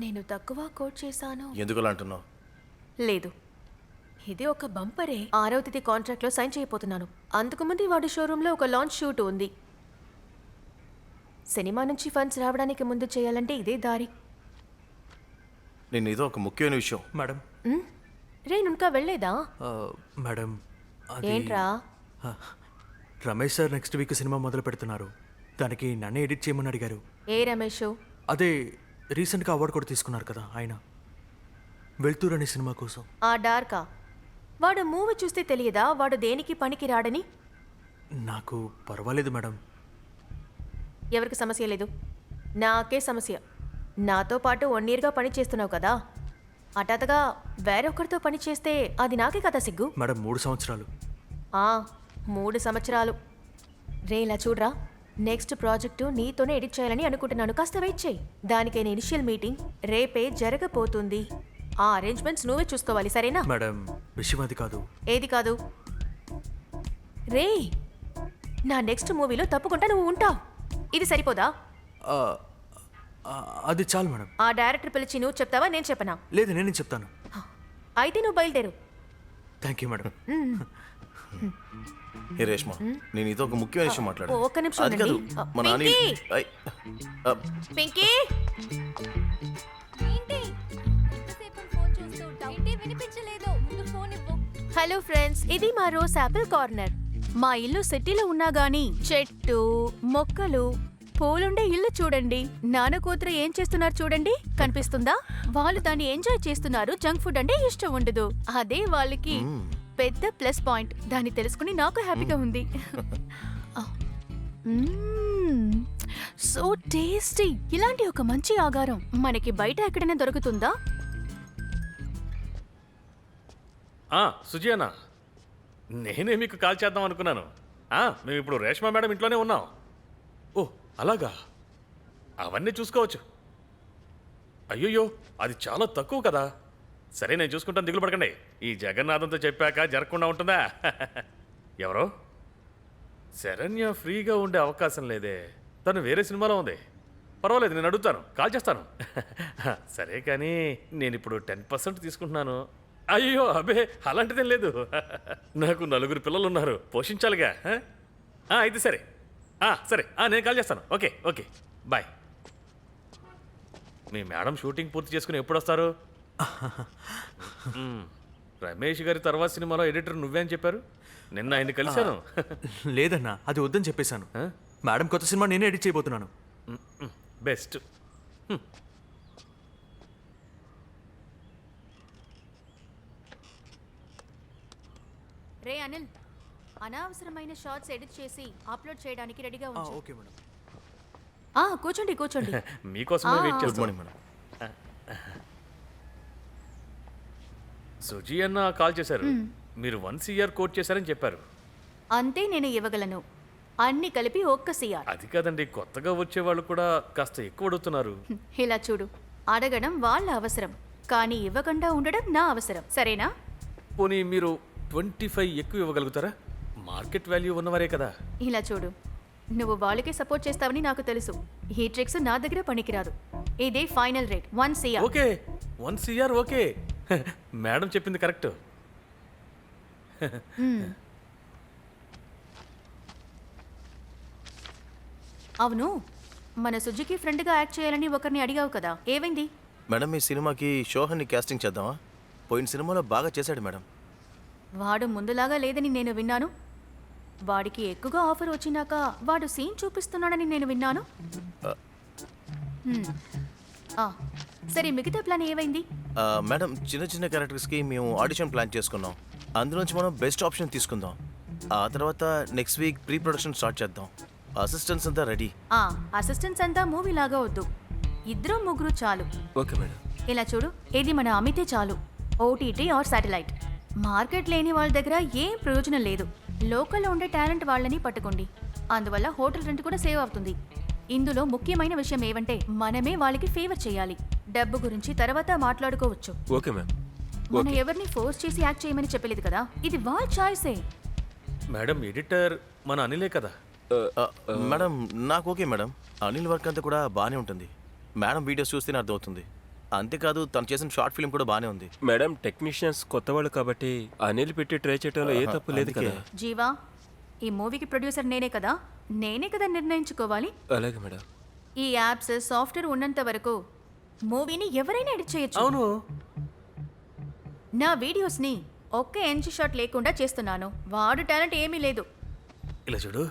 నేను తక్కువ కోట్ చేశాను. ఎందుకలా అంటున్నావు? లేదు, ఇది ఒక బంపరే. 6వ తేదీ కాంట్రాక్ట్లో సైన్ చేయబోతున్నాను. అంతకుముందు వాడి షోరూంలో ఒక లాంచ్ షూట్ ఉంది. సినిమా నుంచి ఫండ్స్ రావడానికి ముందు చేయాలంటే ఇదే దారి. నేను ఏదో ఒక ముఖ్యమైన విషయం. మేడం రే ఇంకా వెళ్ళలేదా? మేడం ఏంట్రా? Ramesh sir next week cinema మొదలు పెడుతున్నారు. దానికి నన్నే ఎడిట్ చేయమని అడిగారు. ఏ రమేష్? అదే రీసెంట్గా అవార్డు కూడా తీసుకున్నారు కదా ఆయన, వెళ్తూరు అనే సినిమా కోసం. ఆ డార్కా వాడు మూవీ చూస్తే తెలియదా వాడు దేనికి పనికి రాడని? నాకు పర్వాలేదు మేడం. ఎవరికి సమస్య లేదు, నాకే సమస్య. నాతో పాటు 1 yearగా పని చేస్తున్నావు కదా, హఠాత్తుగా వేరొకరితో పని చేస్తే అది నాకే కదా సిగ్గు. మేడం 3 సంవత్సరాలు. 3 సంవత్సరాలు. రే ఇలా చూడరా, నెక్స్ట్ ప్రాజెక్టు నీతోనే ఎడిట్ చేయాలని అనుకుంటున్నాను. కాస్త వెయిట్ చేయి. దానికైనా ఇనిషియల్ మీటింగ్ రేపే జరగబోతుంది. ఆ అరేంజ్మెంట్స్ నువ్వే చూసుకోవాలి, సరేనా? మేడం విషయం అది కాదు. ఏది కాదు? రే, నా నెక్స్ట్ మూవీలో తప్పకుండా నువ్వు ఉంటావు. ఇది సరిపోదా? అది చాలు మేడం. ఆ డైరెక్టర్ పిలిచి నువ్వు చెప్తావా, నేను చెప్పనా? లేదు, నేనే చెప్తాను. అయితే నువ్వు బయలుదేరు. Thank you madam. ఏ రేష్మా, నేను ఇదో ఒక ముఖ్యమైన విషయం మాట్లాడు. ఒక్క నిమిషం అది కాదు, ఉండండి. మా నాని పింకీ, హలో ఫ్రెండ్స్, ఇది మా రోజ్ యాపిల్ కార్నర్. మా ఇల్లు సిటీలో ఉన్నా గానీ చెట్టు మొక్కలు పూలుండే ఇల్లు చూడండి. నాన్న కూతురు ఏం చేస్తున్నారు చూడండి, కనిపిస్తుందా? వాళ్ళు దాన్ని ఎంజాయ్ చేస్తున్నారు. జంక్ ఫుడ్ అంటే ఇష్టం ఉండదు, అదే వాళ్ళకి పెద్ద ప్లస్ పాయింట్. దాన్ని తెలుసుకుని నాకు హ్యాపీగా ఉంది. So tasty. ఇలాంటి ఒక మంచి ఆహారం మనకి బయట ఎక్కడైనా దొరుకుతుందా? సుజీ అన్న, నేనే మీకు కాల్ చేద్దాం అనుకున్నాను. మేము ఇప్పుడు రేష్మా మేడం ఇంట్లోనే ఉన్నాం. ఓ అలాగా, అవన్నీ చూసుకోవచ్చు. అయ్యయ్యో, అది చాలా తక్కువ కదా. సరే నేను చూసుకుంటాను, దిగులు పడకండి. ఈ జగన్నాథంతో చెప్పాక జరగకుండా ఉంటుందా? ఎవరో శరణ్య ఫ్రీగా ఉండే అవకాశం లేదే, తను వేరే సినిమాలో ఉంది. పర్వాలేదు, నేను అడుగుతాను, కాల్ చేస్తాను. సరే కానీ నేను ఇప్పుడు 10% తీసుకుంటున్నాను. అయ్యో అబ్బే, అలాంటిదేం లేదు. నాకు 4 పిల్లలు ఉన్నారు, పోషించాలిగా. అయితే సరే సరే, నేను కాల్ చేస్తాను. Okay okay, bye. మీ మేడం షూటింగ్ పూర్తి చేసుకుని ఎప్పుడు వస్తారు? రమేష్ గారి తర్వాత సినిమాలో ఎడిటర్ నువ్వే అని చెప్పారు. నిన్న ఆయన కలిశాను. లేదన్నా, అది వద్దని చెప్పేశాను. మేడం కొత్త సినిమా నేనే ఎడిట్ చేయబోతున్నాను. బెస్ట్. రే అనిల్, అనవసరమైన షార్ట్స్ ఎడిట్ చేసి అప్లోడ్ చేయడానికి రెడీగా ఉంచు. Okay madam. కూర్చోండి కూర్చోండి. మీకోసమే వెయిట్ గుడ్ చేస్తాను. Morning madam. సుజీ అన్న కాల్ చేశారు. మీరు 1 CR కోట్ చేశారని చెప్పారు. అంతే నేను ఇవ్వగలను, అన్ని కలిపి 1 CR. అది కాదండి, కొత్తగా వచ్చే వాళ్ళు కూడా కాస్త ఎక్కువ అడుగుతున్నారు. ఇలా చూడు, అడగడం వాళ్ళ అవసరం, కానీ ఇవ్వకుండా ఉండడం నా అవసరం, సరేనా? పోనీ మీరు 25 ఎక్కువ ఇవ్వగలుగుతారా? మార్కెట్ వాల్యూ ఉన్నవారే కదా. ఇలా చూడు, నువ్వు వాళ్ళకే సపోర్ట్ చేస్తావని నాకు తెలుసు. ఈ ట్రిక్స్ నా దగ్గర పనికిరాదు. ఇదే final rate, 1 CR. Okay, 1 CR okay. Madam చెప్పింది కరెక్ట్. అవును, మన సుజుకి ఫ్రెండ్గా యాక్ట్ చేయాలని ఒకరిని అడిగావు కదా, ఏమైంది? మేడం, ఈ సినిమాకి షోహన్ని కాస్టింగ్ చేద్దామా? పోయిన సినిమాలో బాగా చేశాడు మేడం. వాడు ముందులాగా లేదని నేను విన్నాను. వాడికి ఎక్కువగా ఆఫర్ వచ్చినాక వాడు సీన్ చూపిస్తున్నాడని నేను విన్నాను. సరే, మిగతా ప్లాన్ ఏమైంది? మేడం, చిన్న చిన్న క్యారెక్టర్స్కి మేము ఆడిషన్ ప్లాన్ చేసుకున్నాం. అందులోంచి మనం బెస్ట్ ఆప్షన్ తీసుకుందాం. ఆ తర్వాత next week pre production start చేద్దాం. అసిస్టెంట్స్ అంతా రెడీ. అసిస్టెంట్స్ అంతా మూవీ లాగా వద్దు, 2-3 చాలు. Okay madam. ఇలా చూడు, ఇది మన అమితే చాలు. OTT are satellite. మార్కెట్ లేని వాళ్ళ దగ్గర ఏం ప్రయోజనం లేదు. లోకల్లో ఉండే టాలెంట్ వాళ్ళని పట్టుకోండి. అందువల్ల హోటల్ రెంట్ కూడా సేవ్ అవుతుంది. ఇందులో ముఖ్యమైన విషయం ఏమంటే మనమే వాళ్ళకి ఫేవర్ చేయాలి. డబ్బు గురించి తర్వాత మాట్లాడుకోవచ్చు. Okay ma'am. మనం ఎవరిని ఫోర్స్ చేసి యాక్ట్ చేయమని చెప్పలేదు కదా, ఇది వాళ్ళ చాయిసే. మేడం, ఎడిటర్ మన అనిలే కదా. మేడం, నాకు ఓకే మేడం. అనిల్ వర్క్ అంతా కూడా బాగానే ఉంటుంది. మేడం వీడియోస్ చూస్తేనే అర్థమవుతుంది. అంతేకాదు తను చేసిన షార్ట్ ఫిల్మ్ కూడా బాగానే ఉంది. మేడం టెక్నీషియన్స్ కొత్త వాళ్ళు కాబట్టి అనిల్ పెట్టి ట్రై చేయడంలో ఏ తప్పు లేదు కదా. జీవా, ఈ మూవీకి ప్రొడ్యూసర్ నేనే కదా నిర్ణయించుకోవాలి. అలాగే మేడం. ఈ యాప్స్ సాఫ్ట్వేర్ ఉన్నంత వరకు మూవీని ఎవరైనా ఎడిట్ చేయొచ్చు. అవును. నా వీడియోస్ని ఒక్క ఎంజీ షాట్ లేకుండా చేస్తున్నాను. వాడు టాలెంట్ ఏమీ లేదు. ఇలా చూడు,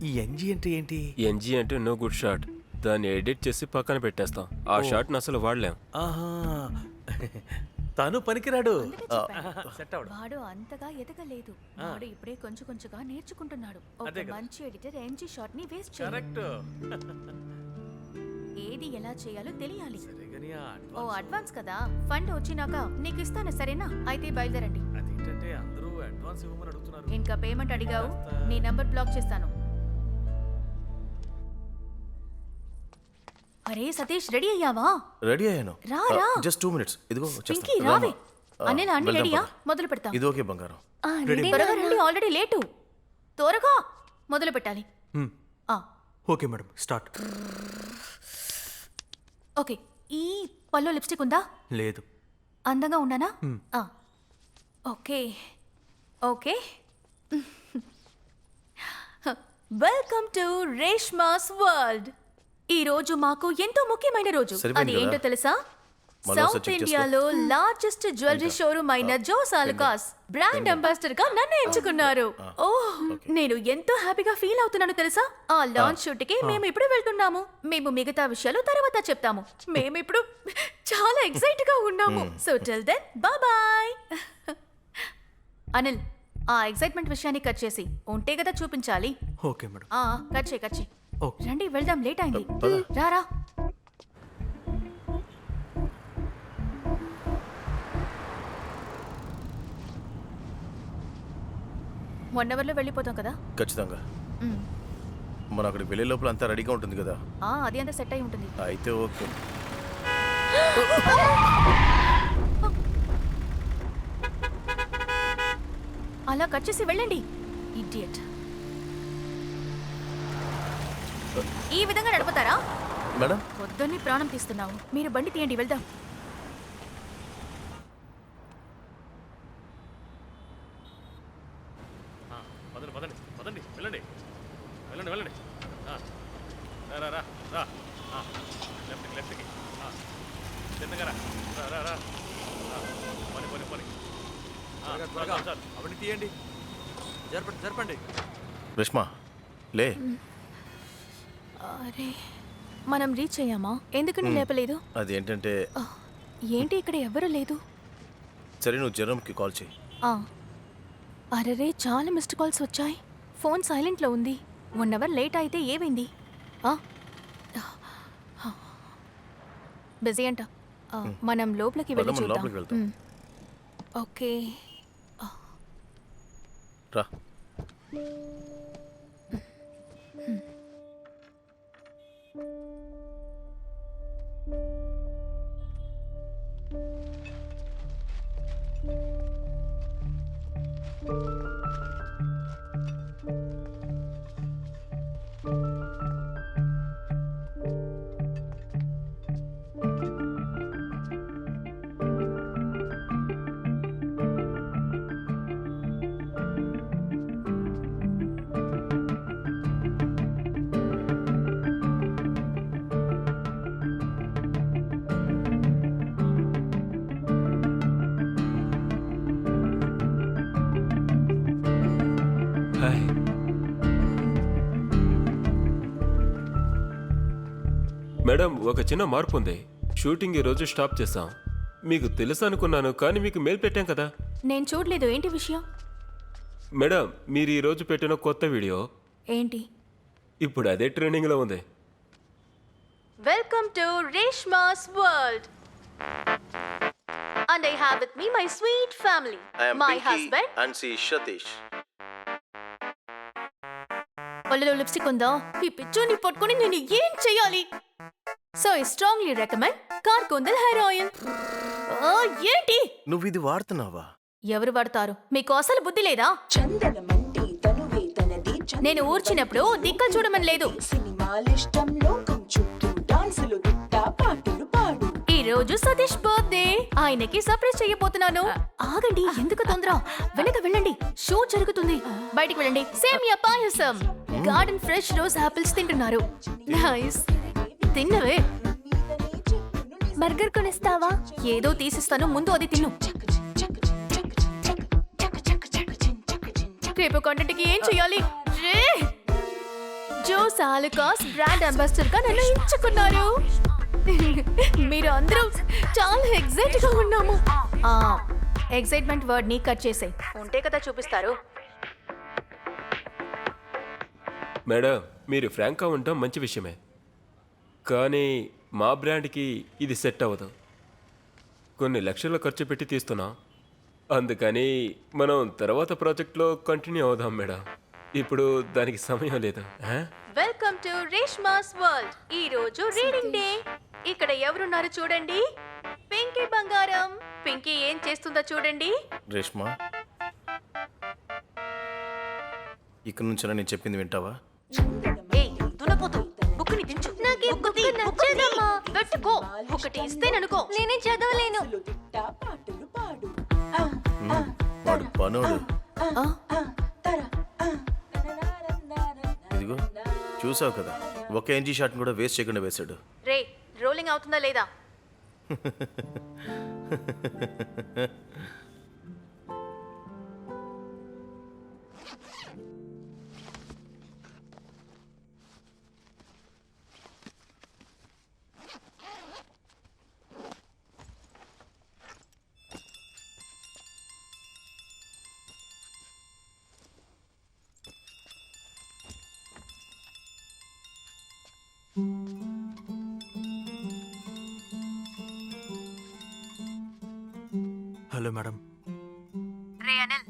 ఈ ఎన్జీ అంటే ఏంటి? ఎన్జీ అంటే నో గుడ్ షాట్. దాన్ని ఎడిట్ చేసి పక్కన పెట్టేస్తాం. ఆ షాట్ని అసలు వాడలేం. ఆహా, తను పనికిరాడు. సెట్ అవడం. వాడు అంతగా ఎదగలేదు. వాడు ఇప్పుడే కొంచెం కొంచెంగా నేర్చుకుంటున్నాడు. ఒక అదే కదా. మంచి ఎడిటర్ ఎంజీ షాట్ ని వేస్ట్ చేయడు. కరెక్ట్. ఏది ఎలా చేయాలో తెలియాలి. సరేగాని ఓ అడ్వాన్స్ కదా, ఫండ్ వచ్చినాక నీకు ఇస్తాను, సరేనా? అయితే బయలుదేరండి. అదేంటంటే అందరూ అడ్వాన్స్ ఇవ్వమని అడుగుతున్నారు. ఇంకా పేమెంట్ అడిగావు, నీ నంబర్ బ్లాక్ చేస్తాను. అరే సతీష్, రెడీ అయ్యావా? రెడీ అయ్యాను. రా, రా. Just 2 minutes. ఇదిగో పింకీ రావే. అనిల్ అన్ని రెడీయా? మొదలు పెడతాం. ఇది ఓకే బంగారం. త్వరగా రండి, ఆల్రెడీ లేటు. త్వరగా మొదలు పెట్టాలి. ఆ, ఓకే మేడం, స్టార్ట్. ఓకే. ఈ పల్లో లిప్స్టిక్ ఉందా? లేదు. అందంగా ఉన్నానా? ఆ, okay okay. Welcome to Reshma's world. ఈ రోజు మాకు ఎంతో ముఖ్యమైన రోజు. సరిపోయింది అది ఏంటో కదా? తెలుసా? మళ్ళీ ఒకసారి సౌత్ check ఇండియాలో లార్జెస్ట్ జ్యువెలరీ షోరూమ్ అయిన జోస్ ఆలుకాస్ బ్రాండ్ అంబాసిడర్ గా నన్ను ఎంచుకున్నారు. ఓహ్, నేను ఎంతో హ్యాపీగా ఫీల్ అవుతున్నాను తెలుసా? ఆ లాంచ్ షూట్ కి మేము ఇప్పుడు వెళ్తున్నాము. మేము మిగతా విషయాలు తర్వాత చెప్తాము. మేము ఇప్పుడు చాలా ఎక్సైట్ గా ఉన్నాము. So till then bye bye. Anil, ఆ ఎక్సైట్మెంట్ విషయాన్ని కట్ చేసి ఉంటే కదా చూపించాలి. Okay madam. కట్ చేయి కట్ చేయి. ఓకే. రండి వెళ్దాం, లేట్ అయింది. పద. రారా. వన్ అవర్లో వెళ్ళిపోతాం కదా. ఖచ్చితంగా. మ్. మనం అక్కడికి వెళ్ళే లోపల అంతా రెడీగా ఉంటుంది కదా. అది అంతా సెట్ అయి ఉంటుంది. అయితే ఓకే. అలా కట్ చేసి వెళ్ళండి, ఇడియట్. ఈ విధంగా నడుపుతారా? మేడం పొద్దున్నే ప్రాణం తీస్తున్నావు. మీరు బండి తీయండి, వెళ్దాం. పదండి పదండి పదండి, వెళ్ళండి వెళ్ళండి వెళ్ళండి. రా రా రా. లెఫ్ట్కి లెఫ్ట్కి. చిన్నగా రా రా రా. పని పని పని. అవన్నీ తీయండి, జరపండి. రేష్మా లే. అరే, మనం రీచ్ అయ్యామా? ఎందుకని లేపలేదు? అదేంటంటే ఏంటి ఇక్కడ ఎవరు లేదు? సరే నువ్వు జెరోమ్కి కాల్ చేయి. అరే, చాలా మిస్డ్ కాల్స్ వచ్చాయి. ఫోన్ సైలెంట్లో ఉంది. 1 అవర్ లేట్ అయితే ఏమైంది? బిజీ అంట. మనం లోపలికి వెళ్ళి మనం చూద్దాం. లోపలికి వెళ్తాం. ఓకే. రా. హాయ్. మేడం ఒక చిన్న మార్పు ఉంది. షూటింగ్ ఈరోజు స్టాప్ చేస్తాం. మీకు తెలుసు అనుకున్నాను కానీ మీకు మెయిల్ పెట్టాం కదా. నేను చూడలేదు. ఏంటి విషయం? మేడం మీరు ఈరోజు పెట్టిన కొత్త వీడియో ఏంటి? ఇప్పుడు అదే ట్రెండింగ్లో ఉంది. Welcome to Reshma's world. And I have with me my sweet family. My husband. And సి సతీష్. పళ్ళలో లిప్స్టిక్ ఉందా? ఈ పిచ్చోని పట్టుకొని నేను ఏం చేయాలి? సో ఐ స్ట్రాంగ్లీ రికమెండ్ కార్కొందల్ హెయిర్ ఆయిల్. ఏంటి? నువ్వు ఇది వాడుతున్నావా? ఎవరు వాడతారు? మీకు అసలు బుద్ధి లేదా? చందనమంటి తనువే తనది. నేను ఊర్చినప్పుడు దిక్కలు చూడమని లేదు. సినిమాలిష్టం లోకం చుట్టూ డాన్సులు గిట్టా పాటలు పాడు. ఈ రోజు సతీష్ బర్త్డే. ఆయనకి సర్ప్రైజ్ చేయబోతున్నాను. ఆగండి, ఎందుకు తొందర? వెనక వెళ్ళండి, షో జరుగుతుంది. బయటికి వెళ్ళండి. సేమియా పాయసం, గార్డెన్ ఫ్రెష్ రోజ్ ఆపిల్స్ తింటున్నారు. నైస్, తిన్నవే. బర్గర్ కొనిస్తావా? ఏదో తీసిస్తాను, ముందు అది తిను. రేపు కంటెంట్కి ఏం చేయాలి? జోస్ ఆలుకాస్ బ్రాండ్ అంబాసిడర్ గా నన్ను ఎంచుకున్నారు. మీరు అందరూ చాలా ఎక్సైట్ గా ఉన్నాము. ఎక్సైట్మెంట్ వర్డ్ ని కట్ చేసే ఉంటే కదా చూపిస్తారు. మేడం, మీరు ఫ్రాంక్గా ఉండటం మంచి విషయమే, కానీ మా బ్రాండ్కి ఇది సెట్ అవ్వదు. కొన్ని లక్షల ఖర్చు పెట్టి తీస్తున్నాం, అందుకని మనం తర్వాత ప్రాజెక్ట్లో కంటిన్యూ అవుదాం మేడం. ఇప్పుడు దానికి సమయం లేదు. Welcome to Reshma's world. ఈ రోజు రీడింగ్ డే. ఇక్కడ ఎవరున్నారు చూడండి. పింకీ బంగారం. పింకీ ఏం చేస్తుందో చూడండి. రేష్మా, ఇక్కడ నుంచి నేను చెప్పింది వింటావా? ఏయ్, దున్నపోతు, బుక్కుని దించు. నాకు ఈ బుక్ నచ్చదమ్మా. పెట్టుకో. ఒకటి ఇస్తేననుకో, నేనే చదవలేను. పాటలు పాడు వాడు పనోడు. ఇదిగో చూసావు కదా, ఒక ఎన్జీ షాట్ కూడా వేస్ట్ చేయకుండా వేశాడు. రే, రోలింగ్ అవుతుందా లేదా? Hello madam. రే అనిల్,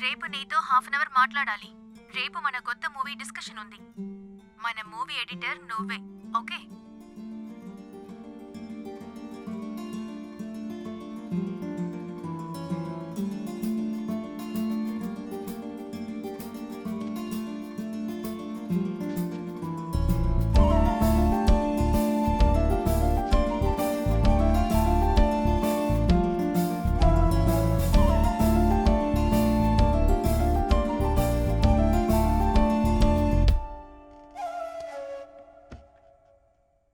రేపు నీతో హాఫ్ అన్ అవర్ మాట్లాడాలి. రేపు మన కొత్త మూవీ డిస్కషన్ ఉంది. మన మూవీ ఎడిటర్ నువ్వే, ఓకే?